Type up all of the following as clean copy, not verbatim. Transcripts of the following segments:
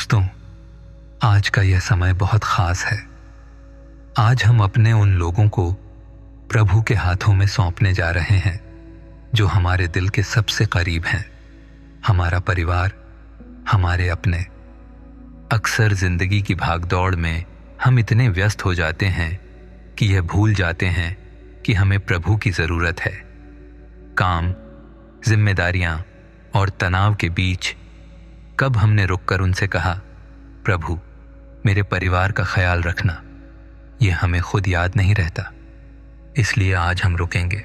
दोस्तों, आज का यह समय बहुत खास है। आज हम अपने उन लोगों को प्रभु के हाथों में सौंपने जा रहे हैं जो हमारे दिल के सबसे करीब हैं। हमारा परिवार, हमारे अपने। अक्सर जिंदगी की भागदौड़ में हम इतने व्यस्त हो जाते हैं कि यह भूल जाते हैं कि हमें प्रभु की जरूरत है। काम, जिम्मेदारियां और तनाव के बीच कब हमने रुककर उनसे कहा, प्रभु मेरे परिवार का ख्याल रखना। यह हमें खुद याद नहीं रहता। इसलिए आज हम रुकेंगे।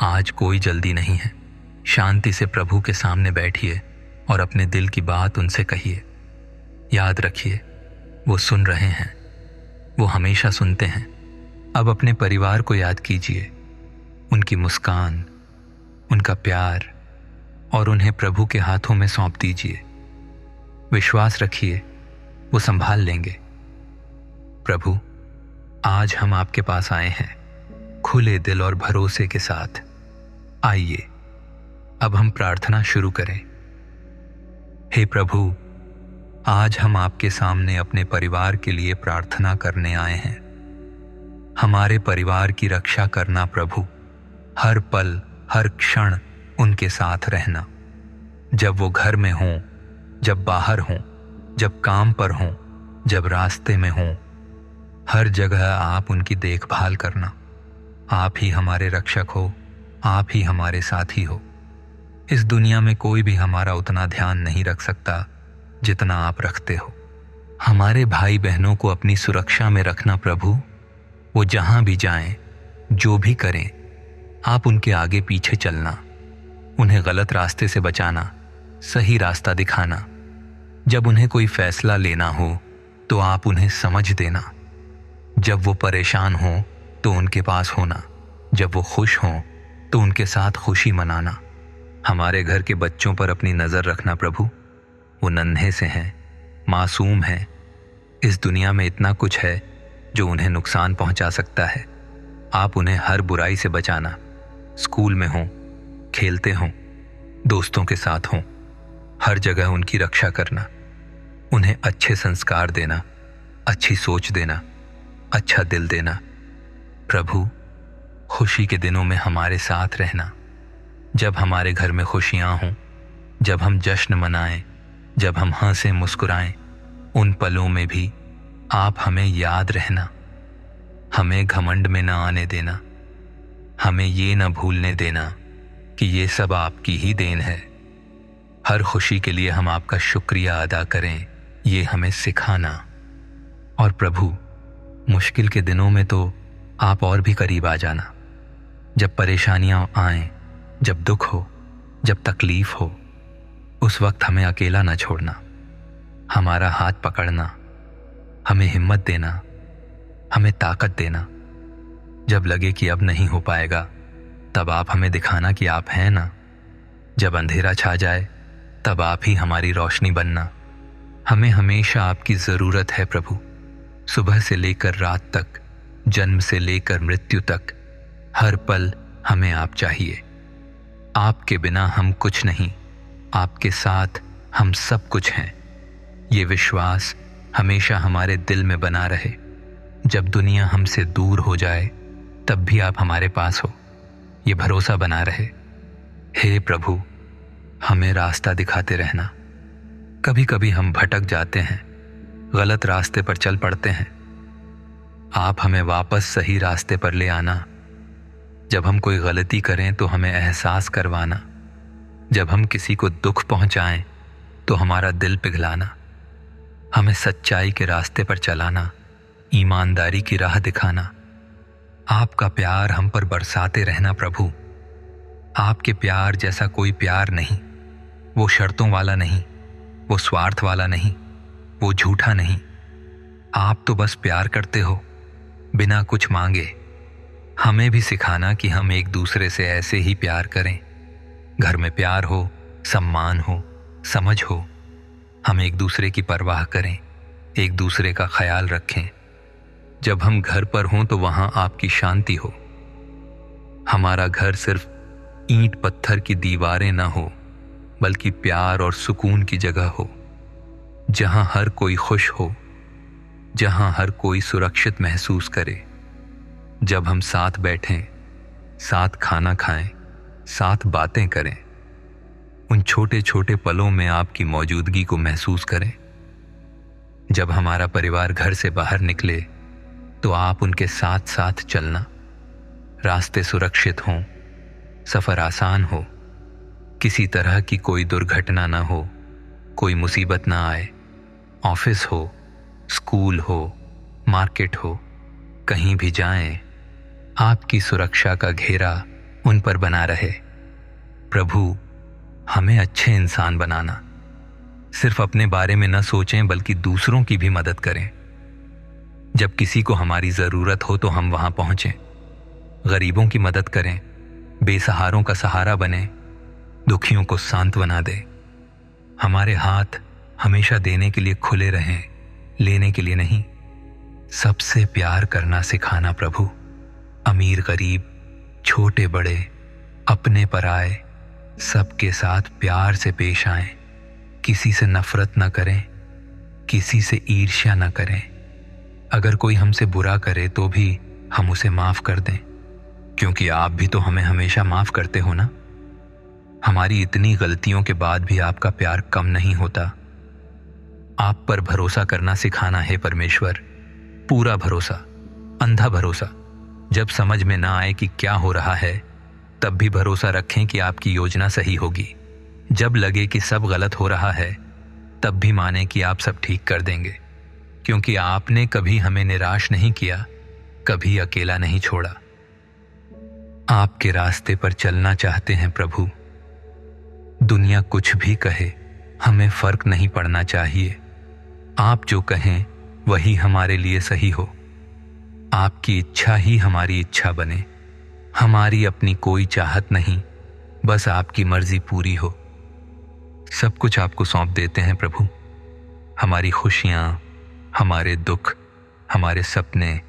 आज कोई जल्दी नहीं है। शांति से प्रभु के सामने बैठिए और अपने दिल की बात उनसे कहिए। याद रखिए, वो सुन रहे हैं, वो हमेशा सुनते हैं। अब अपने परिवार को याद कीजिए, उनकी मुस्कान, उनका प्यार, और उन्हें प्रभु के हाथों में सौंप दीजिए। विश्वास रखिए, वो संभाल लेंगे। प्रभु, आज हम आपके पास आए हैं खुले दिल और भरोसे के साथ। आइए अब हम प्रार्थना शुरू करें। हे प्रभु, आज हम आपके सामने अपने परिवार के लिए प्रार्थना करने आए हैं। हमारे परिवार की रक्षा करना प्रभु। हर पल, हर क्षण उनके साथ रहना। जब वो घर में हों, जब बाहर हों, जब काम पर हों, जब रास्ते में हों, हर जगह आप उनकी देखभाल करना। आप ही हमारे रक्षक हो, आप ही हमारे साथी हो। इस दुनिया में कोई भी हमारा उतना ध्यान नहीं रख सकता जितना आप रखते हो। हमारे भाई बहनों को अपनी सुरक्षा में रखना प्रभु। वो जहां भी जाएं, जो भी करें, आप उनके आगे पीछे चलना। उन्हें गलत रास्ते से बचाना, सही रास्ता दिखाना। जब उन्हें कोई फैसला लेना हो तो आप उन्हें समझ देना। जब वो परेशान हो तो उनके पास होना। जब वो खुश हों तो उनके साथ खुशी मनाना। हमारे घर के बच्चों पर अपनी नज़र रखना प्रभु। वो नन्हे से हैं, मासूम हैं। इस दुनिया में इतना कुछ है जो उन्हें नुकसान पहुंचा सकता है। आप उन्हें हर बुराई से बचाना। स्कूल में हों, खेलते हों, दोस्तों के साथ हों, हर जगह उनकी रक्षा करना। उन्हें अच्छे संस्कार देना, अच्छी सोच देना, अच्छा दिल देना। प्रभु, खुशी के दिनों में हमारे साथ रहना। जब हमारे घर में खुशियां हों, जब हम जश्न मनाएं, जब हम हंसें मुस्कुराएं, उन पलों में भी आप हमें याद रहना। हमें घमंड में न आने देना। हमें ये न भूलने देना कि ये सब आपकी ही देन है। हर खुशी के लिए हम आपका शुक्रिया अदा करें, ये हमें सिखाना। और प्रभु, मुश्किल के दिनों में तो आप और भी करीब आ जाना। जब परेशानियां आएं, जब दुख हो, जब तकलीफ हो, उस वक्त हमें अकेला न छोड़ना। हमारा हाथ पकड़ना, हमें हिम्मत देना, हमें ताकत देना। जब लगे कि अब नहीं हो पाएगा, तब आप हमें दिखाना कि आप हैं ना। जब अंधेरा छा जाए, तब आप ही हमारी रोशनी बनना। हमें हमेशा आपकी ज़रूरत है प्रभु। सुबह से लेकर रात तक, जन्म से लेकर मृत्यु तक, हर पल हमें आप चाहिए। आपके बिना हम कुछ नहीं, आपके साथ हम सब कुछ हैं। ये विश्वास हमेशा हमारे दिल में बना रहे। जब दुनिया हमसे दूर हो जाए, तब भी आप हमारे पास हो, ये भरोसा बना रहे। हे प्रभु, हमें रास्ता दिखाते रहना। कभी कभी हम भटक जाते हैं, गलत रास्ते पर चल पड़ते हैं। आप हमें वापस सही रास्ते पर ले आना। जब हम कोई गलती करें तो हमें एहसास करवाना। जब हम किसी को दुख पहुंचाएं तो हमारा दिल पिघलाना। हमें सच्चाई के रास्ते पर चलाना, ईमानदारी की राह दिखाना। आपका प्यार हम पर बरसाते रहना प्रभु। आपके प्यार जैसा कोई प्यार नहीं। वो शर्तों वाला नहीं, वो स्वार्थ वाला नहीं, वो झूठा नहीं। आप तो बस प्यार करते हो, बिना कुछ मांगे। हमें भी सिखाना कि हम एक दूसरे से ऐसे ही प्यार करें। घर में प्यार हो, सम्मान हो, समझ हो। हम एक दूसरे की परवाह करें, एक दूसरे का ख्याल रखें। जब हम घर पर हों तो वहां आपकी शांति हो। हमारा घर सिर्फ ईंट पत्थर की दीवारें न हो, बल्कि प्यार और सुकून की जगह हो। जहां हर कोई खुश हो, जहां हर कोई सुरक्षित महसूस करे। जब हम साथ बैठें, साथ खाना खाएं, साथ बातें करें, उन छोटे छोटे पलों में आपकी मौजूदगी को महसूस करें। जब हमारा परिवार घर से बाहर निकले तो आप उनके साथ साथ चलना, रास्ते सुरक्षित हों, सफर आसान हो, किसी तरह की कोई दुर्घटना ना हो, कोई मुसीबत ना आए। ऑफिस हो, स्कूल हो, मार्केट हो, कहीं भी जाएं, आपकी सुरक्षा का घेरा उन पर बना रहे। प्रभु, हमें अच्छे इंसान बनाना। सिर्फ अपने बारे में न सोचें बल्कि दूसरों की भी मदद करें। जब किसी को हमारी जरूरत हो तो हम वहां पहुंचें, गरीबों की मदद करें, बेसहारों का सहारा बने, दुखियों को सांत्वना दें। हमारे हाथ हमेशा देने के लिए खुले रहें, लेने के लिए नहीं। सबसे प्यार करना सिखाना प्रभु। अमीर गरीब, छोटे बड़े, अपने पराए, सबके साथ प्यार से पेश आएं। किसी से नफरत न करें, किसी से ईर्ष्या न करें। अगर कोई हमसे बुरा करे तो भी हम उसे माफ कर दें, क्योंकि आप भी तो हमें हमेशा माफ करते हो ना। हमारी इतनी गलतियों के बाद भी आपका प्यार कम नहीं होता। आप पर भरोसा करना सिखाना है परमेश्वर। पूरा भरोसा, अंधा भरोसा। जब समझ में ना आए कि क्या हो रहा है, तब भी भरोसा रखें कि आपकी योजना सही होगी। जब लगे कि सब गलत हो रहा है, तब भी माने कि आप सब ठीक कर देंगे, क्योंकि आपने कभी हमें निराश नहीं किया, कभी अकेला नहीं छोड़ा। आपके रास्ते पर चलना चाहते हैं प्रभु। दुनिया कुछ भी कहे, हमें फर्क नहीं पड़ना चाहिए। आप जो कहें वही हमारे लिए सही हो। आपकी इच्छा ही हमारी इच्छा बने। हमारी अपनी कोई चाहत नहीं, बस आपकी मर्जी पूरी हो। सब कुछ आपको सौंप देते हैं प्रभु। हमारी खुशियां, हमारे दुख, हमारे सपने,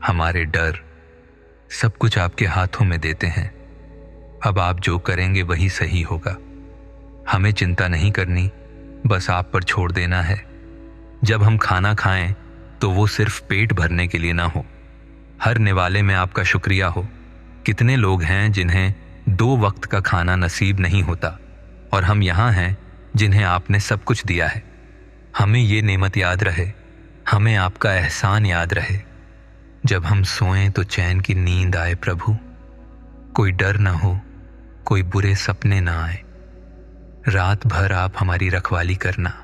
हमारे डर, सब कुछ आपके हाथों में देते हैं। अब आप जो करेंगे वही सही होगा। हमें चिंता नहीं करनी, बस आप पर छोड़ देना है। जब हम खाना खाएं तो वो सिर्फ पेट भरने के लिए ना हो, हर निवाले में आपका शुक्रिया हो। कितने लोग हैं जिन्हें 2 वक्त का खाना नसीब नहीं होता, और हम यहाँ हैं जिन्हें आपने सब कुछ दिया है। हमें ये नेमत याद रहे, हमें आपका एहसान याद रहे। जब हम सोएं तो चैन की नींद आए प्रभु। कोई डर ना हो, कोई बुरे सपने ना आए। रात भर आप हमारी रखवाली करना।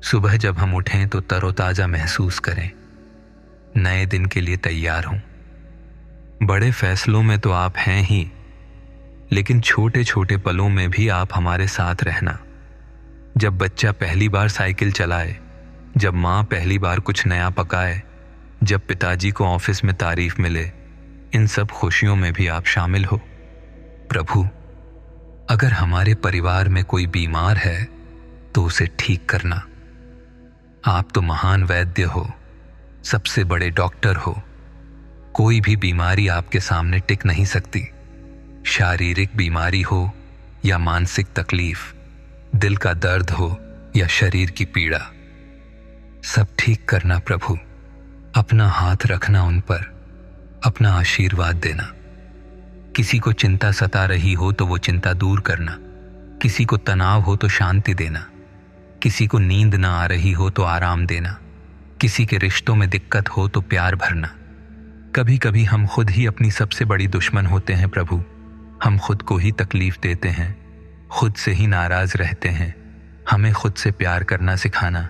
सुबह जब हम उठें तो तरोताजा महसूस करें, नए दिन के लिए तैयार हों। बड़े फैसलों में तो आप हैं ही, लेकिन छोटे छोटे पलों में भी आप हमारे साथ रहना। जब बच्चा पहली बार साइकिल चलाए, जब माँ पहली बार कुछ नया पकाए, जब पिताजी को ऑफिस में तारीफ मिले, इन सब खुशियों में भी आप शामिल हो। प्रभु, अगर हमारे परिवार में कोई बीमार है तो उसे ठीक करना। आप तो महान वैद्य हो, सबसे बड़े डॉक्टर हो। कोई भी बीमारी आपके सामने टिक नहीं सकती। शारीरिक बीमारी हो या मानसिक तकलीफ, दिल का दर्द हो या शरीर की पीड़ा, सब ठीक करना प्रभु। अपना हाथ रखना उन पर, अपना आशीर्वाद देना। किसी को चिंता सता रही हो तो वो चिंता दूर करना। किसी को तनाव हो तो शांति देना। किसी को नींद ना आ रही हो तो आराम देना। किसी के रिश्तों में दिक्कत हो तो प्यार भरना। कभी कभी हम खुद ही अपनी सबसे बड़ी दुश्मन होते हैं प्रभु। हम खुद को ही तकलीफ देते हैं, खुद से ही नाराज रहते हैं। हमें खुद से प्यार करना सिखाना,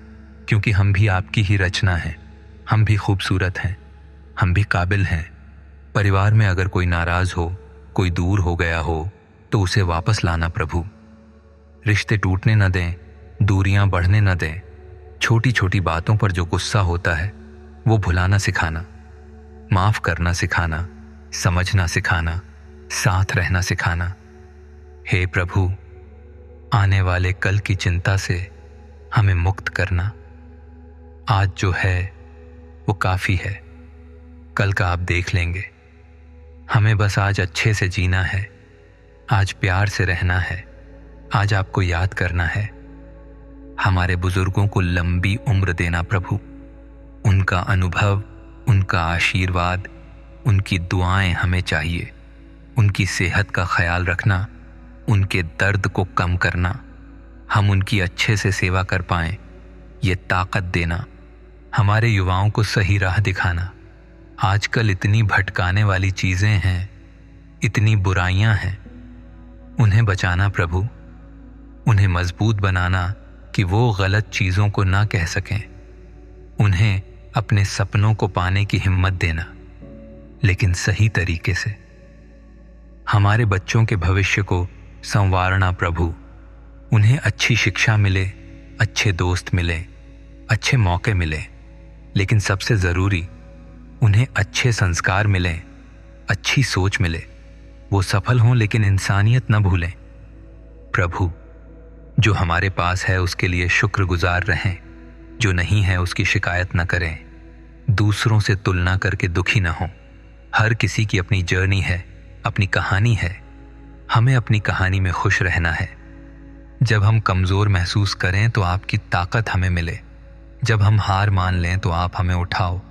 क्योंकि हम भी आपकी ही रचना है। हम भी खूबसूरत हैं, हम भी काबिल हैं। परिवार में अगर कोई नाराज हो, कोई दूर हो गया हो, तो उसे वापस लाना प्रभु। रिश्ते टूटने न दें, दूरियां बढ़ने न दें। छोटी छोटी बातों पर जो गुस्सा होता है वो भुलाना सिखाना, माफ करना सिखाना, समझना सिखाना, साथ रहना सिखाना। हे प्रभु, आने वाले कल की चिंता से हमें मुक्त करना। आज जो है वो काफी है, कल का आप देख लेंगे। हमें बस आज अच्छे से जीना है, आज प्यार से रहना है, आज आपको याद करना है। हमारे बुजुर्गों को लंबी उम्र देना प्रभु। उनका अनुभव, उनका आशीर्वाद, उनकी दुआएं हमें चाहिए। उनकी सेहत का ख्याल रखना, उनके दर्द को कम करना, हम उनकी अच्छे से सेवा कर पाएं, ये ताकत देना, हमारे युवाओं को सही राह दिखाना। आजकल इतनी भटकाने वाली चीजें हैं, इतनी बुराइयां हैं, उन्हें बचाना प्रभु। उन्हें मजबूत बनाना कि वो गलत चीजों को ना कह सकें। उन्हें अपने सपनों को पाने की हिम्मत देना, लेकिन सही तरीके से। हमारे बच्चों के भविष्य को संवारना प्रभु। उन्हें अच्छी शिक्षा मिले, अच्छे दोस्त मिले, अच्छे मौके मिले, लेकिन सबसे जरूरी उन्हें अच्छे संस्कार मिले, अच्छी सोच मिले। वो सफल हों लेकिन इंसानियत न भूलें। प्रभु, जो हमारे पास है उसके लिए शुक्रगुजार रहें, जो नहीं है उसकी शिकायत न करें। दूसरों से तुलना करके दुखी न हों। हर किसी की अपनी जर्नी है, अपनी कहानी है। हमें अपनी कहानी में खुश रहना है। जब हम कमजोर महसूस करें तो आपकी ताकत हमें मिले। जब हम हार मान लें तो आप हमें उठाओ।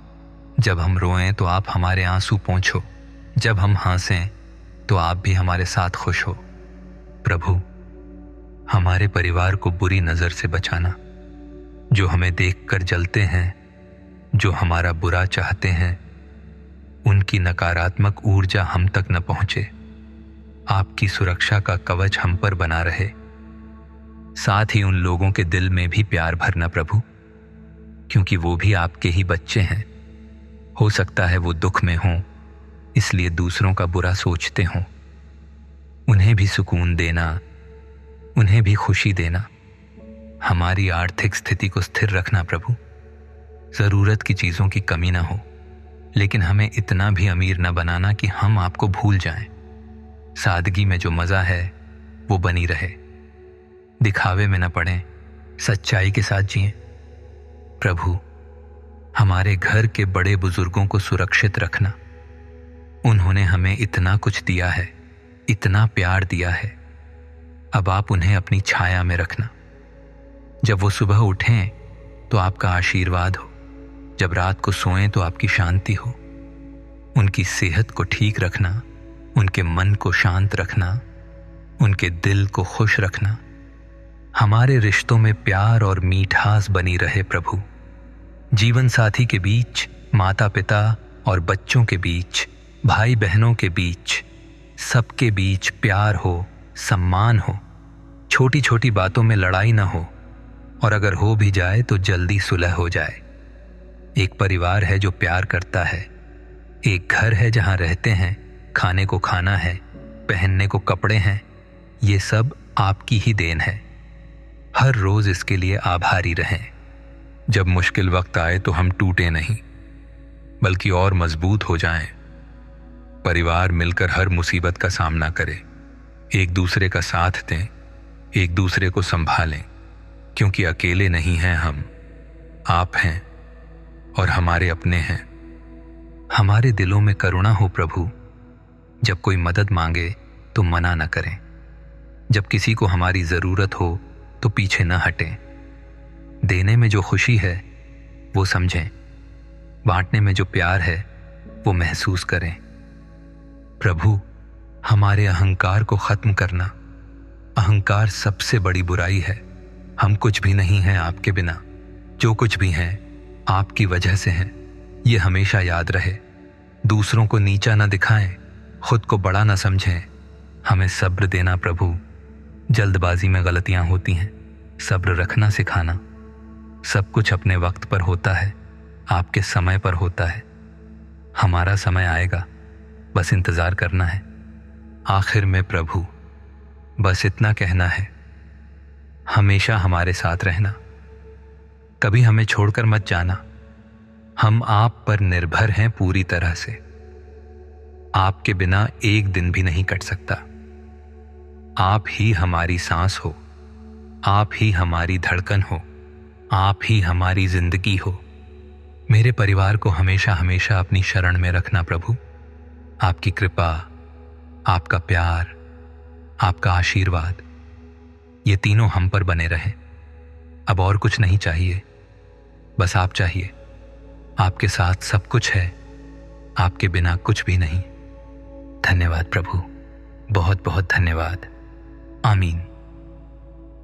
जब हम रोएं तो आप हमारे आंसू पोंछो। जब हम हंसें तो आप भी हमारे साथ खुश हो। प्रभु, हमारे परिवार को बुरी नजर से बचाना। जो हमें देखकर जलते हैं, जो हमारा बुरा चाहते हैं, उनकी नकारात्मक ऊर्जा हम तक न पहुंचे। आपकी सुरक्षा का कवच हम पर बना रहे। साथ ही उन लोगों के दिल में भी प्यार भरना प्रभु, क्योंकि वो भी आपके ही बच्चे हैं। हो सकता है वो दुख में हों, इसलिए दूसरों का बुरा सोचते हों। उन्हें भी सुकून देना, उन्हें भी खुशी देना। हमारी आर्थिक स्थिति को स्थिर रखना प्रभु। जरूरत की चीजों की कमी ना हो, लेकिन हमें इतना भी अमीर न बनाना कि हम आपको भूल जाएं। सादगी में जो मजा है वो बनी रहे। दिखावे में न पड़ें, सच्चाई के साथ जिएं। प्रभु, हमारे घर के बड़े बुजुर्गों को सुरक्षित रखना। उन्होंने हमें इतना कुछ दिया है, इतना प्यार दिया है। अब आप उन्हें अपनी छाया में रखना। जब वो सुबह उठें तो आपका आशीर्वाद हो, जब रात को सोएं तो आपकी शांति हो। उनकी सेहत को ठीक रखना, उनके मन को शांत रखना, उनके दिल को खुश रखना। हमारे रिश्तों में प्यार और मीठास बनी रहे प्रभु। जीवन साथी के बीच, माता पिता और बच्चों के बीच, भाई बहनों के बीच, सबके बीच प्यार हो, सम्मान हो। छोटी छोटी बातों में लड़ाई ना हो, और अगर हो भी जाए तो जल्दी सुलह हो जाए। एक परिवार है जो प्यार करता है। एक घर है जहां रहते हैं, खाने को खाना है, पहनने को कपड़े हैं। ये सब आपकी ही देन है। हर रोज इसके लिए आभारी रहें। जब मुश्किल वक्त आए तो हम टूटे नहीं, बल्कि और मजबूत हो जाएं। परिवार मिलकर हर मुसीबत का सामना करे, एक दूसरे का साथ दें, एक दूसरे को संभालें, क्योंकि अकेले नहीं हैं हम। आप हैं और हमारे अपने हैं। हमारे दिलों में करुणा हो प्रभु। जब कोई मदद मांगे तो मना न करें। जब किसी को हमारी जरूरत हो तो पीछे न हटें। देने में जो खुशी है वो समझें, बांटने में जो प्यार है वो महसूस करें। प्रभु, हमारे अहंकार को खत्म करना। अहंकार सबसे बड़ी बुराई है। हम कुछ भी नहीं हैं आपके बिना। जो कुछ भी हैं आपकी वजह से हैं, ये हमेशा याद रहे। दूसरों को नीचा न दिखाएं, खुद को बड़ा न समझें। हमें सब्र देना प्रभु। जल्दबाजी में गलतियां होती हैं, सब्र रखना सिखाना। सब कुछ अपने वक्त पर होता है, आपके समय पर होता है। हमारा समय आएगा, बस इंतजार करना है। आखिर में प्रभु, बस इतना कहना है, हमेशा हमारे साथ रहना। कभी हमें छोड़कर मत जाना। हम आप पर निर्भर हैं पूरी तरह से। आपके बिना एक दिन भी नहीं कट सकता। आप ही हमारी सांस हो, आप ही हमारी धड़कन हो, आप ही हमारी जिंदगी हो। मेरे परिवार को हमेशा हमेशा अपनी शरण में रखना प्रभु। आपकी कृपा, आपका प्यार, आपका आशीर्वाद, ये तीनों हम पर बने रहें। अब और कुछ नहीं चाहिए, बस आप चाहिए। आपके साथ सब कुछ है, आपके बिना कुछ भी नहीं। धन्यवाद प्रभु, बहुत बहुत धन्यवाद। आमीन।